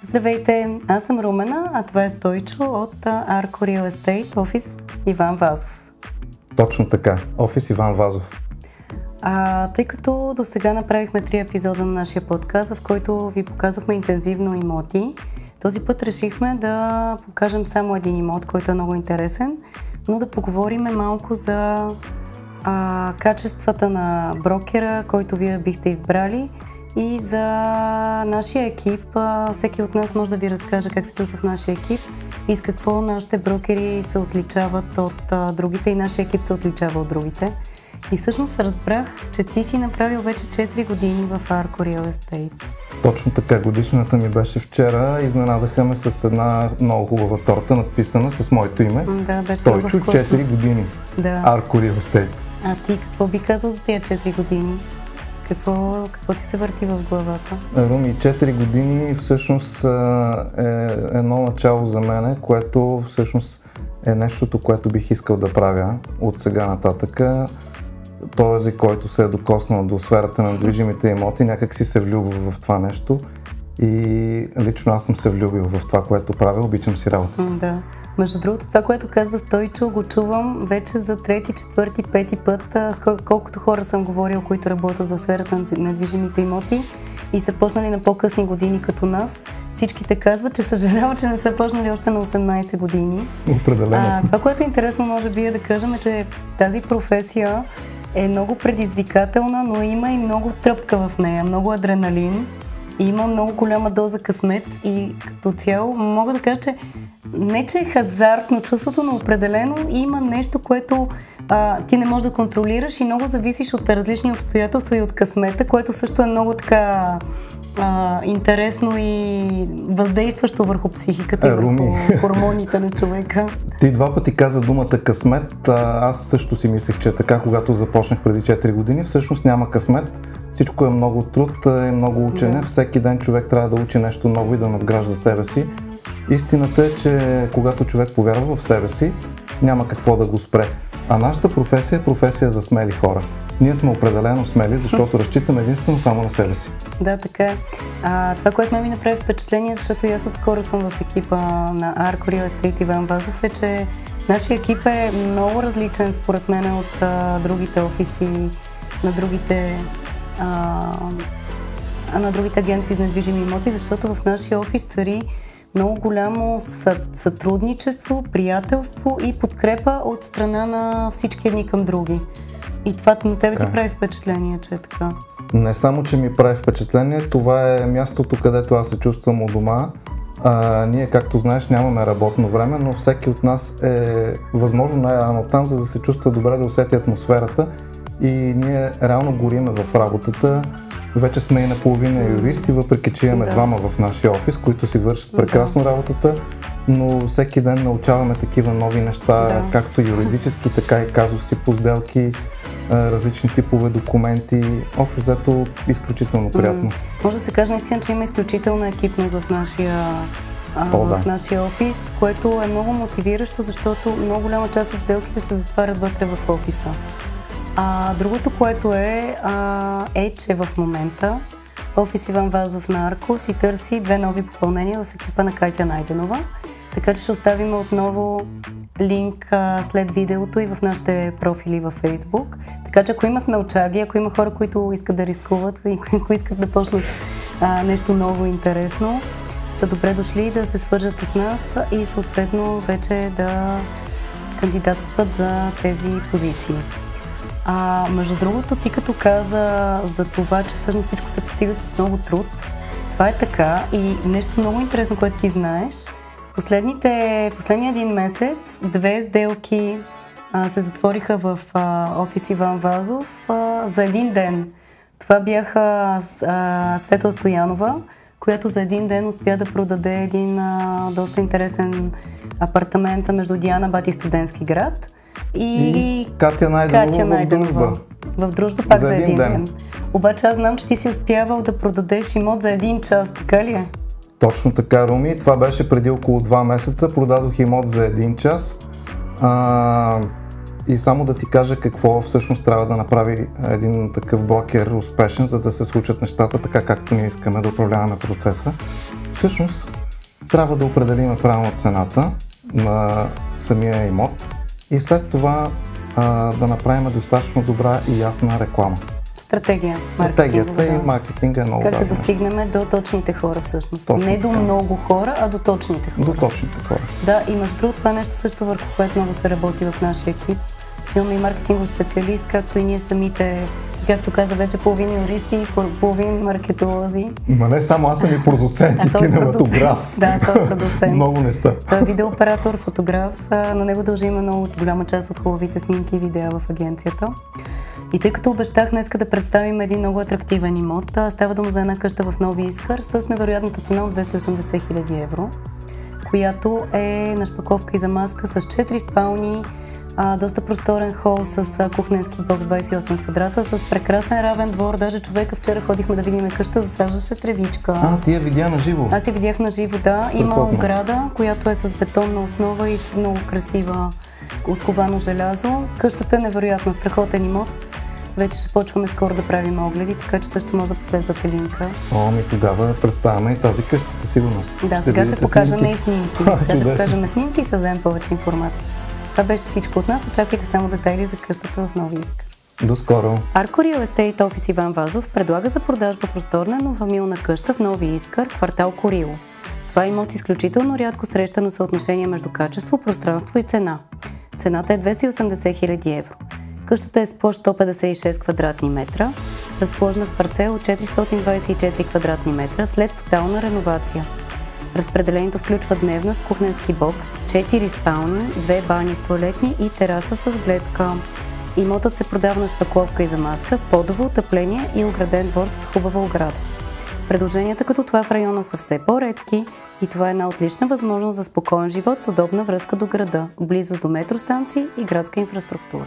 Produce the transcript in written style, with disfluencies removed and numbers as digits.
Здравейте, аз съм Румена, а това е Стойчо от Arco Real Estate, офис Иван Вазов. Точно така, офис Иван Вазов. Тъй като до сега направихме 3 епизода на нашия подкаст, в който ви показвахме интензивно имоти, този път решихме да покажем само един имот, който е много интересен, но да поговорим малко за качествата на брокера, който вие бихте избрали, и за нашия екип. Всеки от нас може да ви разкаже как се чувства в нашия екип и с какво нашите брокери се отличават от другите и нашия екип се отличава от другите. И всъщност разбрах, че ти си направил вече 4 години в Arco Real Estate. Точно така, годишната ми беше вчера. Изненадаха ме с една много хубава торта, надписана с моето име. Да, беше Стойчо, 4 години. Да. Arco Real Estate. А ти какво би казал за тези 4 години? Какво ти се върти в главата? Руми, 4 години всъщност е едно начало за мене, което всъщност е нещото, което бих искал да правя от сега нататъка. Този, който се е докоснал до сферата на недвижимите имоти, някак си се влюбва в това нещо. И лично аз съм се влюбил в това, което правя, обичам си работа. Да. Между другото, това, което казва Стойчо, го чувам вече за 3, 4, 5 път, с колкото хора съм говорил, които работят в сферата на недвижимите имоти и са почнали на по-късни години като нас. Всичките казват, че съжаляват, че не са почнали още на 18 години. Определено. Това, което е интересно, може би, е да кажем, че тази професия е много предизвикателна, но има и много тръпка в нея, много адреналин. И има много голяма доза късмет и като цяло мога да кажа, че не че е хазартно чувството, но определено има нещо, което ти не можеш да контролираш и много зависиш от различни обстоятелства и от късмета, което също е много така интересно и въздействащо върху психиката и върху хормоните на човека. Ти 2 пъти каза думата късмет. Аз също си мислех, че така, когато започнах преди 4 години, всъщност няма късмет. Всичко е много труд, е много учене. Да. Всеки ден човек трябва да учи нещо ново и да надгражда себе си. Истината е, че когато човек повярва в себе си, няма какво да го спре. А нашата професия е професия за смели хора. Ние сме определено смели, защото разчитаме единствено само на себе си. Да, така е. Това, което ми направи впечатление, защото и аз отскоро съм в екипа на Arco Real Estate Иван Вазов, е, че нашия екип е много различен според мен от другите офиси, на другите агенции за недвижими имоти, защото в нашия офис цари много голямо сътрудничество, приятелство и подкрепа от страна на всички едни към други. И това на тебе ти прави впечатление, че е така? Не само, че ми прави впечатление, това е мястото, където аз се чувствам у дома. Ние, както знаеш, нямаме работно време, но всеки от нас е възможно най-рано там, за да се чувства добре, да усети атмосферата. И ние реално гориме в работата. Вече сме и наполовина юристи, въпреки че имаме двама в нашия офис, които си вършат прекрасно работата, но всеки ден научаваме такива нови неща, както юридически, така и казуси по сделки, различни типове документи. Общо взето изключително приятно. Може да се каже наистина, че има изключителна екипност в нашия офис, което е много мотивиращо, защото много голяма част от сделките се затварят вътре в офиса. Другото, което е, че в момента офис Иван Вазов на Arco си търси 2 нови попълнения в екипа на Катя Найденова, така че ще оставим отново линк след видеото и в нашите профили във Facebook. Така че ако има смелчаги, ако има хора, които искат да рискуват и които искат да почнат нещо ново и интересно, са добре дошли да се свържат с нас и съответно вече да кандидатстват за тези позиции. Между другото, ти като каза за това, че всъщност всичко се постига с много труд, това е така и нещо много интересно, което ти знаеш. Последния един месец 2 сделки се затвориха в офис Иван Вазов за един ден. Това бяха Светла Стоянова, която за един ден успя да продаде един доста интересен апартамент между Дианабад и Студентски град. И Катя Найденова в Дружба. В Дружба пак за един ден. Обаче аз знам, че ти си успявал да продадеш имот за 1 час, така ли е? Точно така, Руми. Това беше преди около 2 месеца. Продадох имот за 1 час. И само да ти кажа какво всъщност трябва да направи един такъв брокер успешен, за да се случат нещата така, както ние искаме да управляваме процеса. всъщност трябва да определим правилно цената на самия имот и след това да направим достатъчно добра и ясна реклама. Стратегията и маркетинга е много важно. Как да достигнем до точните хора всъщност. Точно не до така. много хора, а до точните хора. До точните хора. Да, и между другото това е нещо също, върху което много се работи в нашия екип. Имаме и маркетингов специалист, както и ние самите, както каза вече, половин юристи, половин маркетолози. Ма не само, аз съм и продуцент и кинематограф. Да, той е продуцент. Много неща. Той е видеооператор, фотограф. На него дължим много голяма част от хубавите снимки и видеа в агенцията. И тъй като обещах днес да представим един много атрактивен имот, става дума за една къща в Нови Искър с невероятната цена от 280 000 евро, която е на шпаковка и замазка с 4 спални, доста просторен хол с кухненски бокс 28 квадрата, с прекрасен равен двор. Даже човека вчера ходихме да видим къща, засаждаше тревичка. Ти я видя на живо? Аз я видях на живо, да. Има ограда, която е с бетонна основа и с много красива отковано желязо. Къщата е невероятна, страхотен имот. Вече ще почваме скоро да правим огледи, така че също може да последвате линка. Тогава представяме и тази къща със сигурност. Да, сега ще покажем и снимки. Сега ще покажем снимки и ще дадем повече информация. Това беше всичко от нас. Очаквайте само детайли за къщата в Нови Искър. До скоро! Арко Real Estate офис Иван Вазов предлага за продажба просторна новофамилна къща в Нови Искър, квартал Корило. Това е имот с изключително рядко срещано съотношение между качество, пространство и цена. Цената е 280 000 евро. Къщата е с площ 156 квадратни метра, разположена в парцел от 424 квадратни метра след тотална реновация. Разпределението включва дневна с кухненски бокс, 4 спални, 2 бани с тоалетни и тераса с гледка. Имотът се продава на шпакловка и замазка с подово отопление и ограден двор с хубава ограда. Предложенията като това в района са все по-редки и това е една отлична възможност за спокоен живот с удобна връзка до града, близост до метростанции и градска инфраструктура.